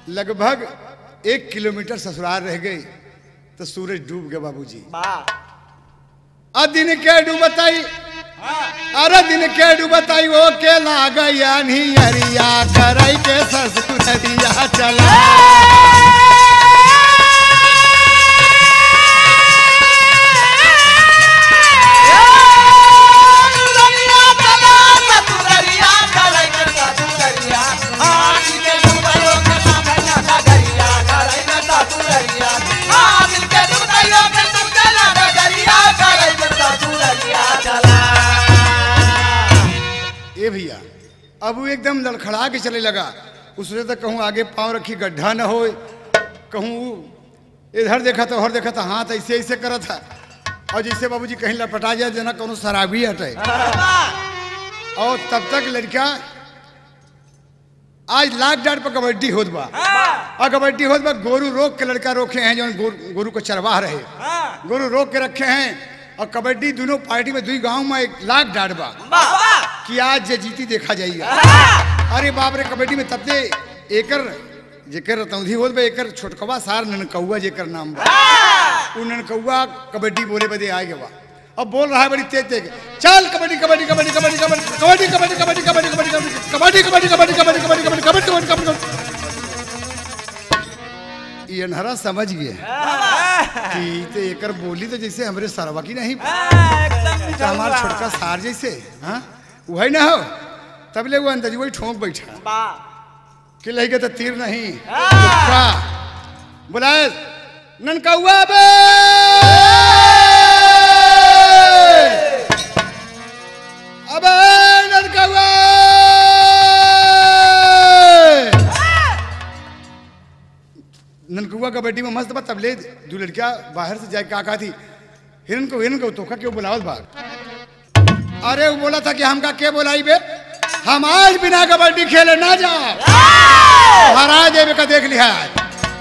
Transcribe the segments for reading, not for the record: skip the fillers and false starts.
लगभग 1 किलोमीटर ससुराल रह गए तो सूरज डूब गया बाबूजी। दिन के डूबताई, अरे दिन के डूबताई वो के लागया नियरिया करई के ससुररिया चला। भैया अब वो एकदम लड़खड़ा के चले लगा। उसने तो कहूँ आगे पांव रखी गड्ढा न हो, कहूँ इधर देखा तो उधर देखा तो हाथ ऐसे ऐसे करा था और जैसे बाबूजी कहीं लपटा जाए जना कहूँ शराबी हटे। और तब तक लड़का आज लाख डाट पर कबड्डी होत बा और कबड्डी होत बा गोरू रोक के लड़का रोके हैं जो गोरू को चरवाह रहे, गोरू रोक के रखे हैं और कबड्डी दोनों पार्टी में दुई गांव में 1 लाख डाट बा कि आज जे जीती देखा जाएगा। अरे बाप रे कबड्डी में तब एकर जेकर रतौंधी होत बा एकर छोटकवा सार ननकौआ जेकर नाम बा, उ ननकौआ कबड्डी बोले बदे आए गवा। अब बोल रहा है बड़ी तेज तेज, चल कबड्डी कबड्डी कबड्डी कबड्डी कबड्डी कबड्डी कबड्डी कबड्डी कबड्डी कबड्डी कबड्डी कबड्डी कबड्डी कबड्डी कबड्डी कबड्डी कबड्डी कबड्डी। ये अनहरा समझ गए कि तो एकर बोली तो जैसे हमरे सरवा की नहीं, हमारा छोटका सार जैसे, हाँ वही ना हो। तब ले वो अंदर वही ठोंक बैठा कि लही के तो तीर नहीं बुलाए ननकौआ बे अबे ननकौआ। ननकौआ कबड्डी में मस्त बा। तब ले दो लड़कियां बाहर से जाए का थी हिरन को तोखा क्यों बुलावत बाग। अरे वो बोला था कि हमका क्या बोलाई बे, हम आज बिना कबड्डी खेले ना जाओ, हरा जेबे का देख लिया।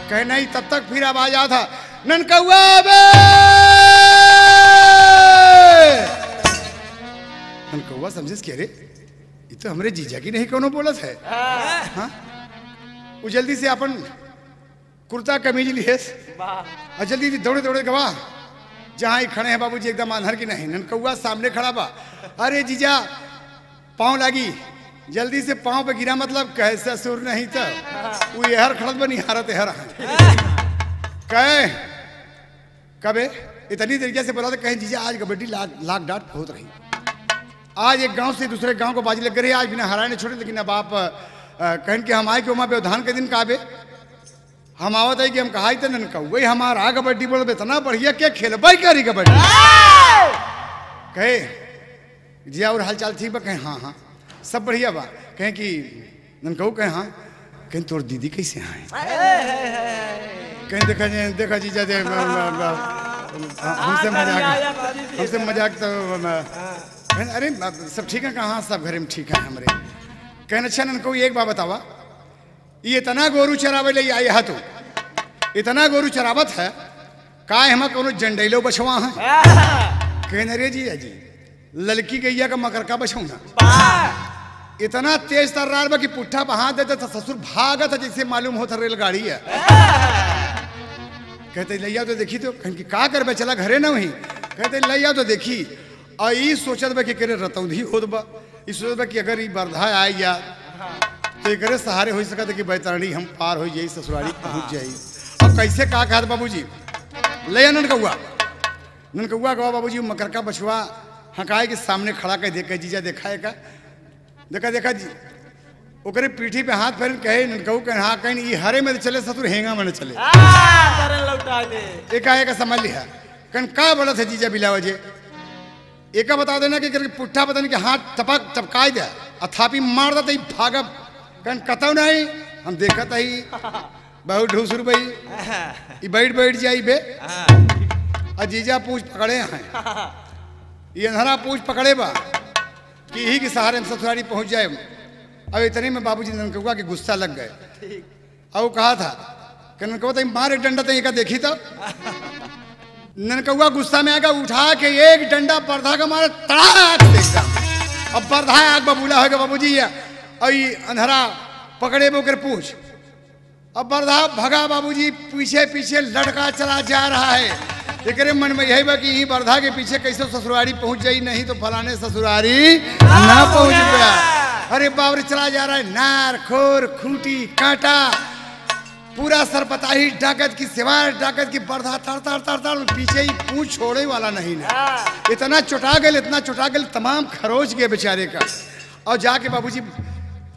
कहे नहीं, तब तक फिर आवाज आ था ननकौआ बे। ननकौआ समझे कि अरे ये तो हमरे जीजा की नहीं कोनो बोलत है। हाँ वो जल्दी से अपन कुर्ता कमीज लिहेस और जल्दी दौड़े दौड़े गवा जहाँ ही खड़े हैं बाबूजी एकदम आंधर की नहीं। ननकौआ सामने खड़ा बा। अरे जीजा पाँव लगी, जल्दी से पाँव पे गिरा मतलब कैसे सुर नहीं था वो यहर खड़त बनी हारत हर कहे कबे इतनी तरीके से बोला था। कहीं जीजा आज कबड्डी लाख डाट बहुत रही। आज एक गांव से दूसरे गांव को बाजी लग गई। आज बिना हराए नहीं छोड़े, लेकिन अब आप कहन के हम आए कि वहाँ व्यवधान के दिन काबे हम आवत है कि हम कहा तो ननकौआ हमारा कबड्डी बोल इतना बढ़िया क्या खेल भाई क्या रही कबड्डी। कहे जी और हाल चाल ठीक बा। कहें हाँ हाँ सब बढ़िया बा। कहें कि ननकौआ कहें हाँ। कहें तोर दीदी कैसे आए। कहें देखा जीजा दे हमसे मजाक तो अरे सब ठीक है कहाँ सब घर में ठीक है हमारे। कहना अच्छा ननकौआ एक बात बतावा, ये इतना गोरू चरावे ले आई है, तो इतना गोरू चरावत है का हम कोनो जंडेलो बछवा है। कहने रे जी लड़की गैया का मकरका बछौना इतना तेज तर रहा बा कि पुट्ठा बहा देते तो ससुर भागा था जैसे मालूम होता रेलगाड़ी है। कहते लैया तो देखी तो कहीं का कर चला घरे ना वही। कहते लैया तो देखी और ये सोचत बा कि करे रतौंधी होत बा, ये सोचत बा कि अगर ये बरधा आए या तो एक सहारे हो सकता कि बैतरणी हम पार हो जाई ससुराली पहुंच जाई। अब कैसे का कहा बाबूजी ले ननकौआ गवा बाबूजी मकरका बछुआ हकाए के सामने खड़ा कर देख जीजा देखा है का देखा जी ओकरे पीठी पे हाथ फेर कहे ननकौआ कहे हाँ कहीं ये हरे में चले ससुर हेंगा में चले एका समझ लिया। कहीं का बड़ा था जीजा बिलावा जे एक बता देना कि पुट्ठा पता नहीं कि हाथ टपक टपकाई दे अथापी मार देता ही भागब। कन कतौ नहीं हम देखत ही बहुत ढूसुर भाई ये बैठ जाई बे। अजीजा पूछ पकड़े हैं, ये अंधरा पूछ पकड़े बा कि यही के सहारे में ससुराली पहुंच जाए। अब इतने में बाबूजी ननकौआ के गुस्सा लग गए और वो कहा था कि ननकौआ तो मार एक डंडा तो देखी तो ननकौआ गुस्सा में आएगा उठा के एक डंडा पर्दा का मारे तड़ाक देखता। अब पर्दा आग बबूला होगा बाबूजी और ये अंधरा पकड़े वो कर पूछ अब बरधा भगा बाबूजी, पीछे पीछे लड़का चला जा रहा है। एकरे मन में यही बा कि यही बरधा के पीछे कैसे ससुरारी पहुंच जाई, नहीं तो फलाने ससुरारी ना पहुंच गया। अरे बाबरे चला जा रहा है, नार खोर खूंटी कांटा पूरा सरपताही डाकत की सिवाय डाकत की बरधा तर तर तर तर पीछे ही पूछ छोड़े वाला नहीं ना। इतना चुटा गए तमाम खरोच गए बेचारे का। और जाके बाबूजी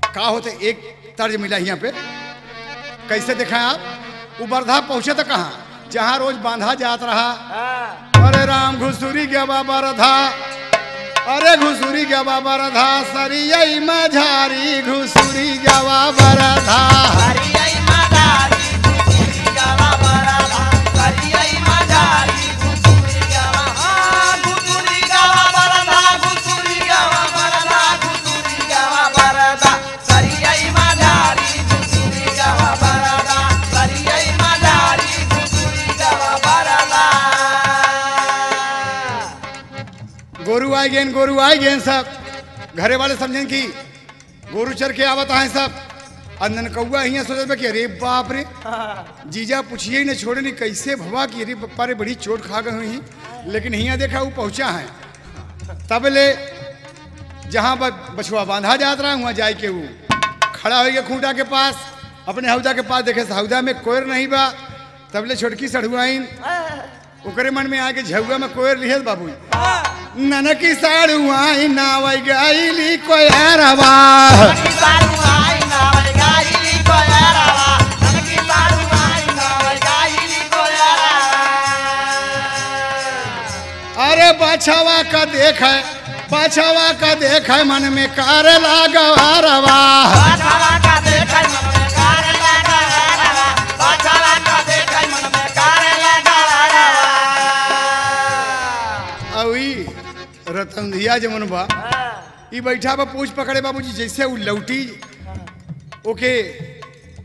का होते एक तर्ज मिला यहाँ पे, कैसे देखा आप? वो बरधा पहुंचे तो कहाँ, जहाँ रोज बांधा जात रहा। अरे राम घुसुरी गया बाबा रधा, अरे घुसुरी गया बाबा रधा, सरियई मझारी घुसुरी गया बाबा रधा। गोरू आए गए सब। घरे वाले समझें कि गोरू चर के आवत है सब। अंदन कौआ हियाँ सोचत कि अरे बाप रे, जीजा पूछिए न छोड़े नहीं कैसे भवा कि अरे पप्पा रे बड़ी चोट खा गए हुई। लेकिन हियाँ देखा वो पहुँचा है। तब ले जहाँ बछुआ बांधा जात रहा वहाँ जाए के वो खड़ा हो गया खूंटा के पास, अपने हौदा के पास। देखे हौदा में कोयर नहीं बा। तब ले छोटकी सड़ुआइन ओकरे मन में आके झुआ में कोयर लिहत बाबू, ननकी साड़ुआई नावई गाइली कोयरवा। अरे बछवा का देख है मन में कार लागवा। रतनधिया जमन बा ई बैठा बा पूछ पकड़े बाबूजी, जैसे वो लौटी ओके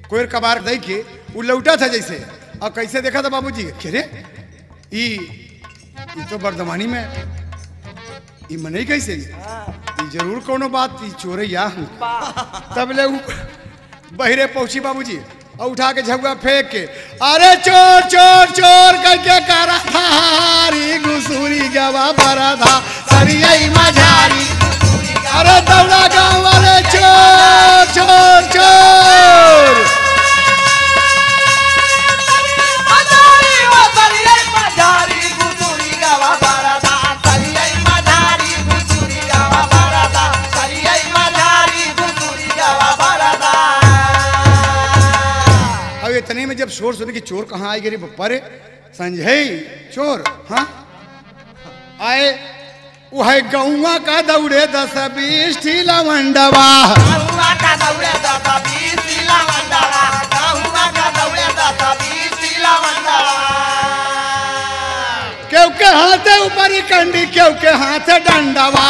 कोयर कबार दे के वो लौटा था जैसे। और कैसे देखा था बाबूजी, रे ई तो बर्दमानी में ई मनई कैसे ई जरूर कोनो बात ई चोरैया। तब ले बहिरे पहुंची बाबूजी और उठा के झुआ फेंक के, अरे चोर चोर चोर करके करा थारी घुसुरी गवा बरधा सरियई मझारी। अरे दौड़ा गाँव वाले चोर चोर चोर। इतने में जब शोर सुने कि चोर कहाँ आए गिरी बप्पा रे, संजय चोर हाँ आए। वो है गौवा का दौड़े 10-20 लवंडवा। क्यों के हाथे ऊपर कंडी, क्यों के हाथे डंडवा।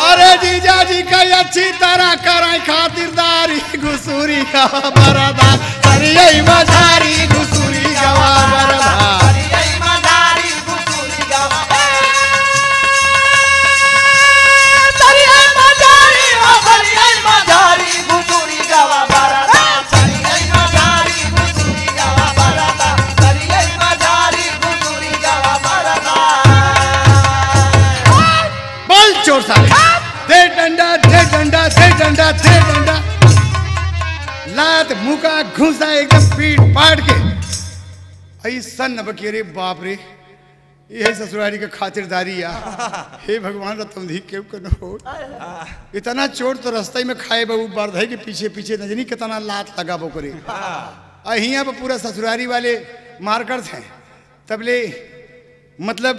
अरे जीजा जी का अच्छी तरह कराई खातिरदारी घुसुरी का बरधा सरियई मझारी घुसुरी गवा बरधा। बोल चोर साले, दे डंडा दे डंडा दे डंडा दे डंडा। लात मुका घुसा एकदम पीट पाट के ऐसा नबकी। अरे बाप रे, यही ससुरारी के खातिरदारी या। हे भगवान रतनधी क्यों कनो हो। इतना चोट तो रास्ते में खाए बहू बरधई के पीछे पीछे नजनी कितना लात लगा बो करे। अहिया पर पूरा ससुरारी वाले मारकर थे। तब ले मतलब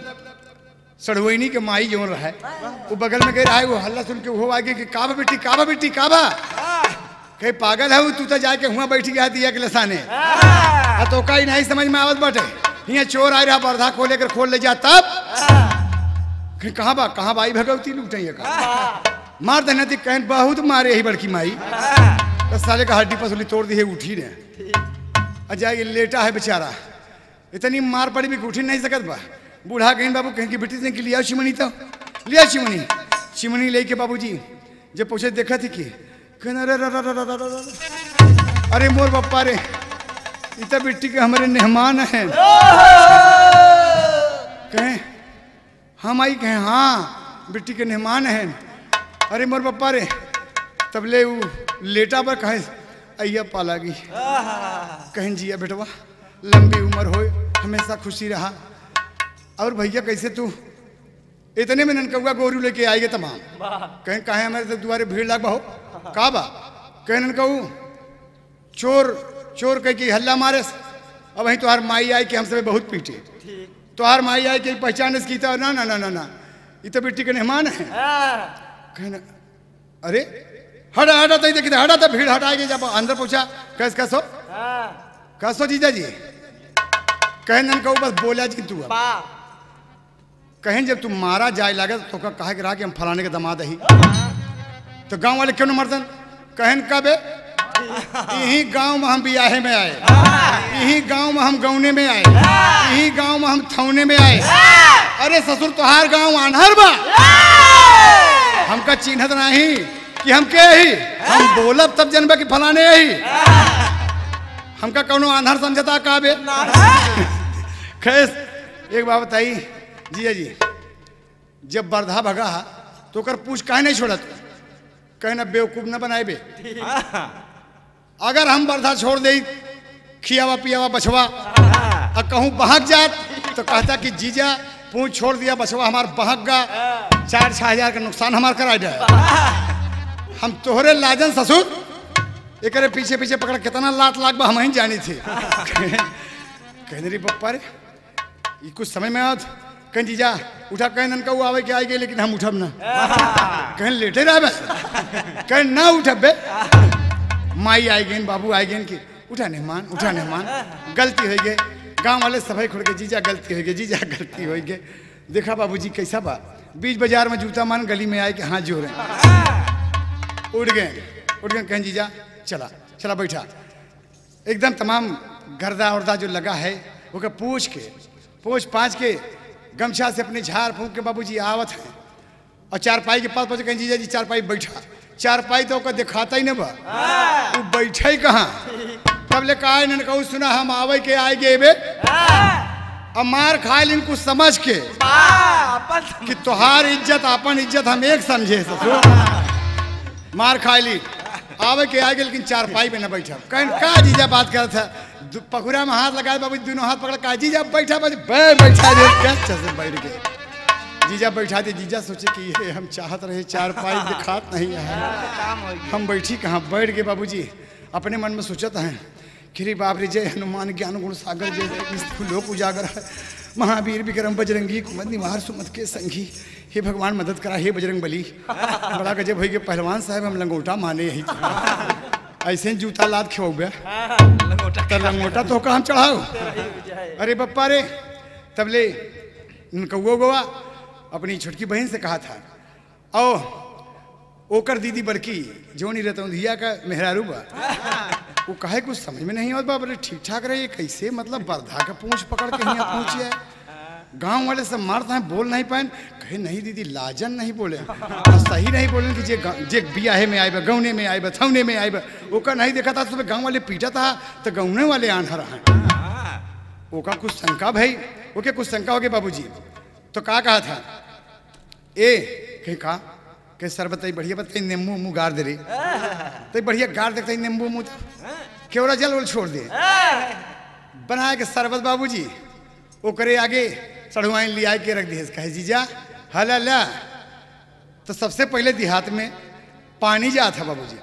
सड़ुइनी के माई जो रहा है वो बगल में गए रहा है। वो हल्ला सुन के वो आगे कि काबा बेटी काबा बेटी काबा, कहीं पागल है वो, तू तो जाके हुआ बैठी गया दिया के लसाने। तो कहीं नहीं समझ में आवत बटे। यहाँ चोर आए रहा बरधा को लेकर खोल ले जा। तब कहाँ बा भाई भगवती लूटे का मार देना थी। कहन बहुत मारे ही बड़की माई तो साले का हड्डी पसली तोड़ दी है, उठी ने जाएगी लेटा है बेचारा। इतनी मार पड़ी भी उठी नहीं सकत बा। बूढ़ा कहीं बाबू कहीं की बेटी ने के लिया शिमनी तो लिया चिमनी। चिमनी लेके बाबूजी जब पूछे देखा थी कि अरे मोर पप्पा रे इतना बिट्टी के हमारे मेहमान हैं। कहें हम आई, कहें हाँ बिट्टी के मेहमान हैं। अरे मोर पप्पा रे तब ले वो लेटा पर कहे अय्या पालागी। कहें जिया बेटवा लंबी उम्र हो, हमेशा खुशी रहा। और भैया कैसे तू इतने में ननकौआ गोरू लेके आएगे तमाम। कहें कहे हमारे तो दुआरे भीड़ लग बहु का बा। कहें ननकऊ चोर चोर कह के हल्ला मारे। अब वहीं तुहार माई आई कि हम सब बहुत पीटे। तुहार माई आई कि पहचान की था ना ना ना ना ना ये तो बेटी के मेहमान है। कहना अरे हटा हटा तो देखिए हटा तो भीड़ हटाएगी। जब अंदर पूछा कैसो कैसो जीजा जी। कहें ननकऊ बस बोला जी तू। कहें जब तुम मारा जाए लगे तो कहा कि रहा कि हम फलाने के दामाद ही तो गांव वाले क्यों न मर्दन। कहन कब यही गांव में हम बियाहे में आए, यही गांव में हम गौने में आए, यही गांव में हम थौने में आए। अरे ससुर तुहार गांव आनहर बा हमका चिन्हत नहीं कि हम के ही। हम बोलब तब जनबे कि फलाने ही। हमका कौनो आनहर समझता काबे। खैस एक बात बताई जिया जी जब बरधा भगा तो कर पूछ काहे नहीं छोड़त। कहना बेवकूफ न बनाए बे। अगर हम बरधा छोड़ दे खियावा पियावा बछवा और कहूँ बहक जात तो कहता कि जीजा पूछ छोड़ दिया बछवा हमार बहक गा 4-6 हजार का नुकसान हमार करा दे। हम तोहरे लाजन ससुर एक पीछे पीछे पकड़ कितना लात लाख बा हम ही जानी थी। कहने रे पप्पा रे ये कुछ समय में आओ। कहीं जीजा उठा कहीं ननका वो आवे के आएगे लेकिन हम उठब ना। कहीं लेटे रह कहीं ना उठब बे। माई आई गई बाबू आई गई कि उठा मेहमान गलती हो गई। गांव वाले सभी खुड़ के जीजा गलती हो गई जीजा गलती हो गई। देखा बाबूजी कैसा बा बीच बाजार में जूता मान गली में आए कि हाथ जोड़े उठ गए। कहीं जीजा चला चला बैठा एकदम तमाम गर्दा उर्दा जो लगा है वो के पूछ पाँच के गमछा से अपने झाड़ फूंक के बाबूजी आवत है। और चारपाई के पास पहुंचे कहीं जीजा जी चारपाई बैठा। चारपाई तो ओका दिखाता ही न बा वो बैठे कहाँ। तब ले कहा ननकऊ सुना हम आवे के आए गे बे अब मार खाए इनको समझ के कि तुहार इज्जत अपन इज्जत हम एक समझे ससुर। मार खाए ली आवे के आगे लेकिन चारपाई में न बैठा। कहीं का जीजा बात कर था पखुरा में हाथ लगाए बाबू दोनों हाथ पकड़ा का जीजा बैठा बैठा बैठ गए। जीजा बैठा दे। जीजा सोचे कि ये हम चाहत रहे चारपाई दिखात नहीं है हम बैठी कहाँ बैठ गए। बाबूजी अपने मन में सोचत हैं कि रे बाप रे जय हनुमान ज्ञान गुण सागर जय लोक उजागर है महावीर विक्रम बजरंगी कुमद निवार सुमत के संगी। हे भगवान मदद करा हे बजरंग बली। बड़ा गजब भाई के पहलवान साहब हम लंगोटा माने यही ऐसे जूता लाद खिवाऊ बे तो लंगोटा तो हम चढ़ाओ। अरे बप्पा रे तब ले कौआ गोवा अपनी छोटकी बहन से कहा था ओ ओकर दीदी बड़की जो नहीं रहता धिया का मेहरारू बा वो कहे कुछ समझ में नहीं आता। बोले ठीक ठाक रहे कैसे मतलब बरधा का पूंछ पकड़ के यहाँ पहुँचे है। गांव वाले सब मारता है बोल नहीं पाए। कहे नहीं दीदी लाजन नहीं बोले सही नहीं बोले कि जे बियाहे में आए गौने में आए थौने में आए ओका नहीं देखा था। सुबह गांव वाले पीटा था तो गौने वाले आन्हा रहा ओका कुछ शंका भाई ओके कुछ शंका हो गई बाबूजी। तो कहा था कहीं कहा कि सर बताई बढ़िया बताई नींबू मुँह गाड़ दे रही तो बढ़िया गाड़ देखते नींबू मुँह केवड़ा जल वल छोड़ दे बनाए के शरबत बाबूजी वो करे आगे सड़ुआइन लिया के रख दिए। कहे जीजा हला ला तो सबसे पहले देहात में पानी जा था बाबूजी।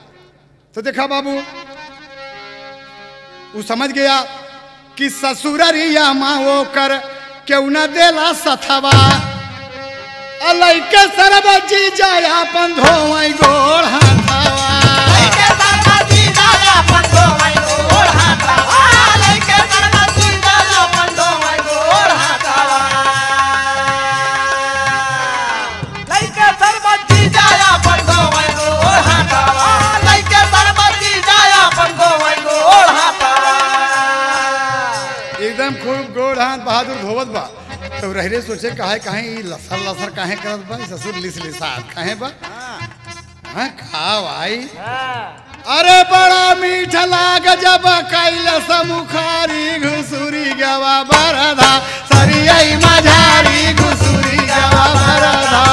तो देखा बाबू वो समझ गया कि ससुररिया माँ वो कर क्यों न देला सथवा अलैके सरबत जी जाया अपन धोवई गोड़ हाथवा। एकदम खूब गोड़ हाथ बहादुर धोवत बा। तो रहरे सोचे काहे ई लसर लसर काहे करत बा ससुर लिस लिसात काहे बा हां खा भाई अरे बड़ा मीठा लाग जब कैलस मुखारी घुसुरी गवा बरधा सरियई मझारी घुसुरी गवा बरधा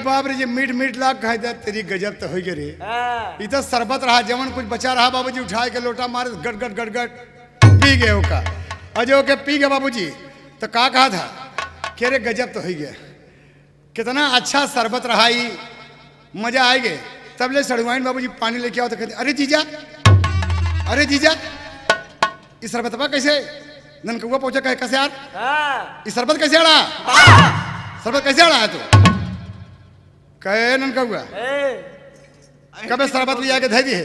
बाप रे ये मीठ मीठ लाग खाए दे तेरी गजब तो हो गई रे इतना शरबत रहा जवन कुछ बचा रहा बाबूजी उठाए के लोटा मारे गट गट गट गट पी गए ओका अजो के पी गए बाबूजी तो का कहा था कि अरे गजब तो हो गया कितना अच्छा शरबत रहा ही मजा आए गए तब ले सड़ुआइन बाबूजी पानी लेके आओ तो कहते अरे जीजा इस शरबत कैसे ननकौआ पहुंचा कहे कैसे यार इस शरबत कैसे आड़ा शरबत कैसे आड़ा है तू कहे ननकौआ कबे शरबत लिया के धै दी है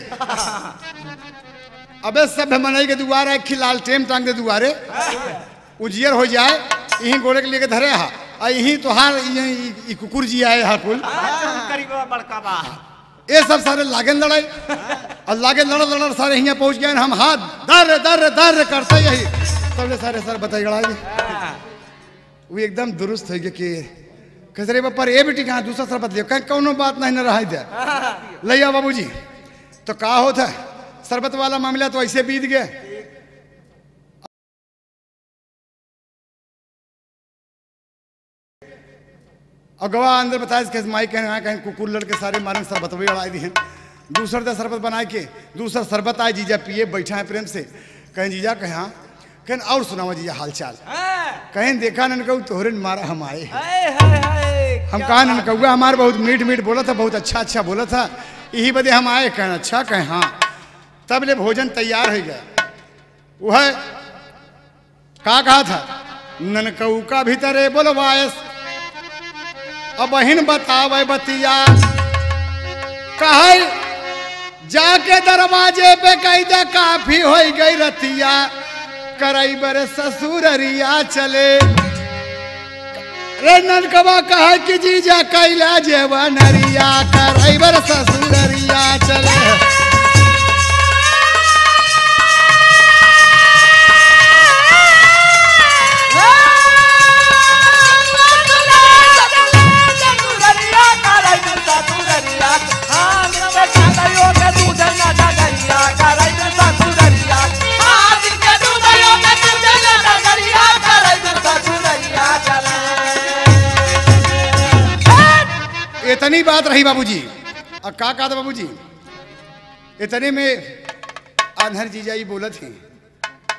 अबे सब मनई के दुआरे खिलाल टेम टांग दे दुआरे उजियर हो जाए यही गोड़े के लिए धरे हा आ यही तोहार ई कुकुर जी आए हा कुल ये सब सारे लागन लड़ाई और लागन लड़ सारे यहाँ पहुंच गए हम हाथ दर दर दर करते यही तब सारे सर बताई गड़ा वो एकदम दुरुस्त हो गया कि कैसे रे पर ये बेटी कहाँ दूसरा शरबत लियो कहीं कौनो बात नहीं न रहा दे लैया बाबूजी तो का होता शरबत वाला मामला तो ऐसे बीत गया और गवाह अंदर बताया कि माई कहीं कुकुर लड़के सारे मारे शरबत भी अड़ाई दी हैं दूसरा दे शरबत बना के दूसरा शरबत आए जीजा पिए बैठा है प्रेम से कहीं जीजा कहें हाँ कहीं और सुनावा जीजा हाल चाल कहीं देखा न कहूँ तोहरे मारा हम आए हम कहा न कहूँगा हमारे बहुत मीठ मीठ बोला था बहुत अच्छा अच्छा बोला था यही बदे हम आए कहें अच्छा कहें हाँ तब ले भोजन तैयार हो गया वह का कहा था ननकऊ का भीतर बोलवायस अब बहन बतावे बतिया कहे जाके दरवाजे पे कही दे काफी हो गई रतिया करई बरे ससुररिया चले रे ननकवा कहे कि जीजा कैला जेवा नरिया करई बरे ससुररिया चले इतनी बात रही बाबूजी और का था बाबूजी इतने में आंधर जीजा ही बोलत हैं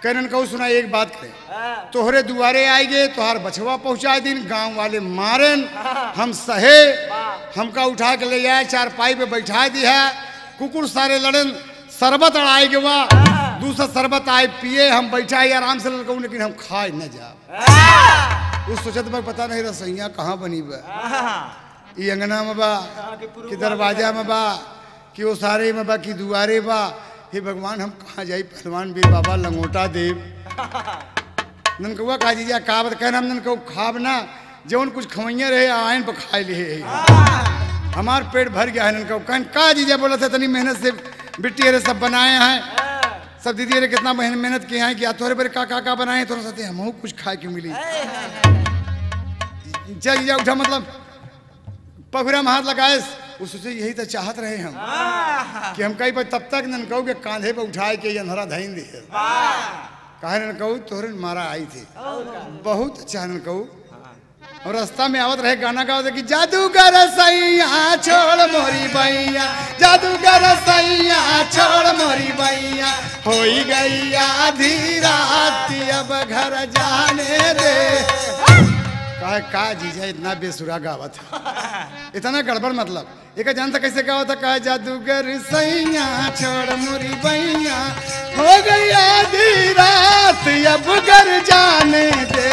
कहन कहू सुना एक बात करे तोहरे दुआरे आए गए तोहार बछवा पहुंचा दिन गांव वाले मारन हम सहे हमका उठा के ले जाए चारपाई पे बैठा दी है कुकुर सारे लड़न शरबत अड़ाए के हुआ दूसरा शरबत आए पिए हम बैठा ही आराम से लड़कू लेकिन हम खाए न जा उस सोचत में पता नहीं रसोईया कहाँ बनी बा ई अंगना में बा कि दरवाजा में बा कि वो सारे में बा कि दुआरे बा हे भगवान हम कहाँ जाई पहलवान बीर बाबा लंगोटा देव ननकौआ कहा जीजा का बत कहना हम ननकौ खाब ना जौन कुछ खवैया रहे आयन पर खाए लिए हमार पेट भर गया है ननकौ कहन का जीजा बोला था तनी मेहनत से बिट्टी अरे सब बनाए हैं सब दीदी अरे कितना मेहनत किए हैं कि थोड़े बड़े का बनाए थोड़ा सा हम कुछ खाए के मिली चल जीजा उठा मतलब पगुरा में हाथ लगाए वो सोचे यही तो चाहत रहे हम कि हम कहीं पर तब तक ननकऊ के कांधे पे उठाए के अंधरा धैन दे कहा ननकऊ तोहरे मारा आई थी बहुत अच्छा ननकऊ और रास्ता में आवत रहे गाना गाओ कि जादूगर सैया छोड़ मोरी बैया जादूगर सैया छोड़ मोरी बैया हो गई आधी रात अब घर जाने दे का जीजा इतना बेसुरा गावत इतना गड़बड़ मतलब एक जानता कैसे गावत था कहा जादूगर सैया छोड़ मोरी बैया हो गई आधी रात अब घर जाने दे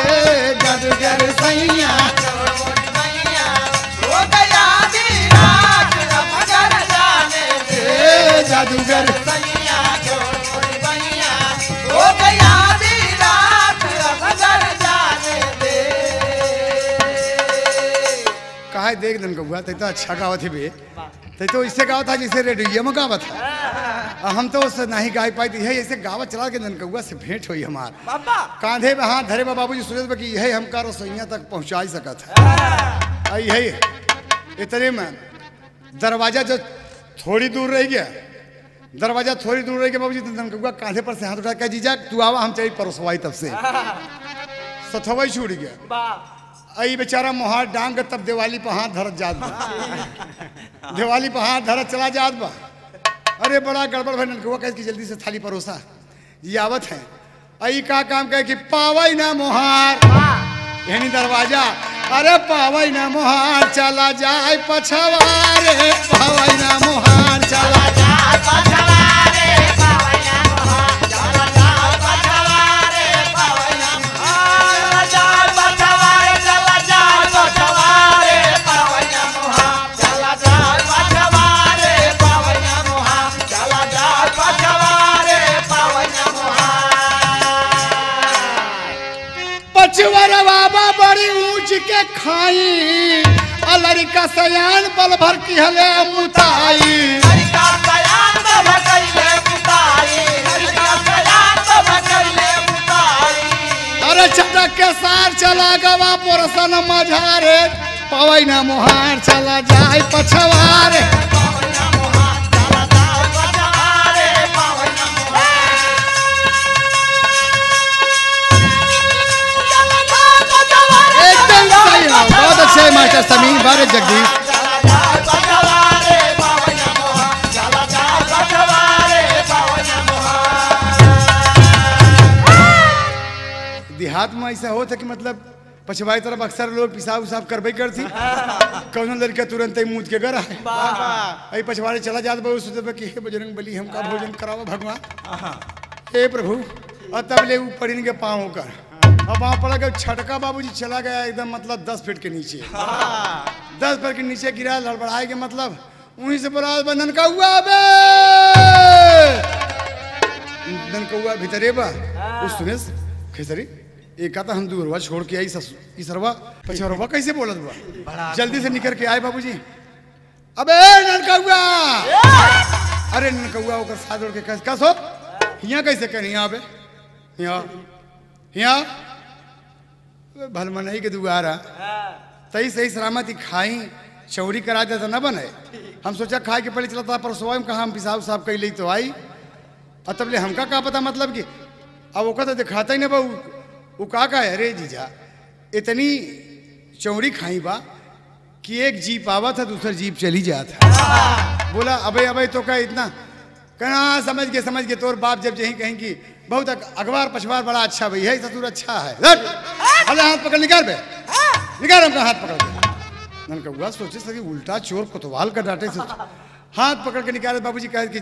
जादूगर सैया छोड़ मोरी बैया हो गई आधी रात अब हाय देख ननकौआ तो अच्छा गावत है बे, तो इससे गावत था जैसे रेडियो में गावत है। हम तो उससे नहीं गा पाई, यही ऐसे गावत चला के ननकौआ से भेंट हुई हमार। कांधे में हाथ धरे बाबूजी सूरज कि यही हमका रसोईया तक पहुँचा सकत है। यही इतने में दरवाजा जो थोड़ी दूर रह गया, दरवाजा थोड़ी दूर रह गया बाबूजी, तो ननकौआ कांधे पर से हाथ उठा के जीजा तू आवा हम चली परोसवाई, तब से सथवाई छूट गया। आई बेचारा मोहार डांग तब दिवाली पर हाथ धरत जात बा, दिवाली पर हाथ धरत चला जात बा। अरे बड़ा गड़बड़ भाई, ननकौआ कह कि जल्दी से थाली परोसा जी आवत है। आई का काम कहे कि पावई ना मोहार यानी दरवाजा, अरे पावई ना मोहार चला जाए पछवारे, पावई ना मोहार चला जाए पछवारे, पावई ना मोहार चला जाए पछवारे, पावई ना मोहार चला जाए पछवारे, चला जाए पछवारे, पावई ना मोहार चला जाए पछवारे, पावई ना मोहार चला जाए पछवारे, पावई ना मोहार। पछवारा बाबा बड़ी ऊंच के खाई, लड़का सयान पल भर की हले मुताई, लड़का सयान पल भर कइले मुताई, लड़का सयान पल भर कइले मुताई। अरे छटक के सार चला गवा पोरसन मझारे, पावई ना मोहार चला जाए पछवारे, पावई ना मोहार चला जाए पछवारे, पावई ना मोहार। एकदम सही है, बहुत अच्छे मास्टर समीर बारे जगदीश। देहात में ऐसा होता कि मतलब पछवाई तरफ अक्सर लोग पिसाब उसाब करबे करती, कौन लड़का तुरंत ही मुँह के घर आई पछवाड़े चला जात बहु सोचते कि हे बजरंग बली हमका भोजन कराओ भगवान, हे प्रभु। और तब ले ऊपर इनके पाँव होकर अब वहाँ पड़ा गया छटका, बाबूजी चला गया एकदम मतलब 10 फीट के नीचे, 10 फीट के नीचे गिरा, लड़बड़ाए के मतलब वहीं से बोला ननकौआ बे, ननकौआ भीतरे बा। उस सुने खेसरी एक आता हम दूरवा छोड़ के आई इसरवा पछरवा कैसे बोलत बा, जल्दी से निकल के आए बाबूजी। अबे ननकौआ, अरे ननकौआ ओकर साथ जोड़ के कस हो हियां कैसे करी, यहाँ पे यहाँ यहाँ भलमनई के दुआरा तई सही सलामती खाई चौरी करा दे तो न बने। हम सोचा खाए के पहले चलता पर सोए कहा हम पिसाब साहब कही ली तो आई, और तब ले हमका का पता मतलब कि अब वो तो दिखाता ही ना बा वो का है। अरे जीजा इतनी चौड़ी खाई बा कि एक जीप आवा था दूसरा जीप चली जाता। बोला अबे अबे तो क्या इतना कहना, समझ के तोर बाप जब यही कहीं कि बहुत अखबार पछवार बड़ा अच्छा भाई है, ससुर अच्छा है, अरे हाथ पकड़ निकाल बे, निकाल हमका हाथ पकड़ के। ननकौआ सोचे सके उल्टा चोर कोतवाल का डांटे से हाथ पकड़ के निकाले। बाबूजी कहे कि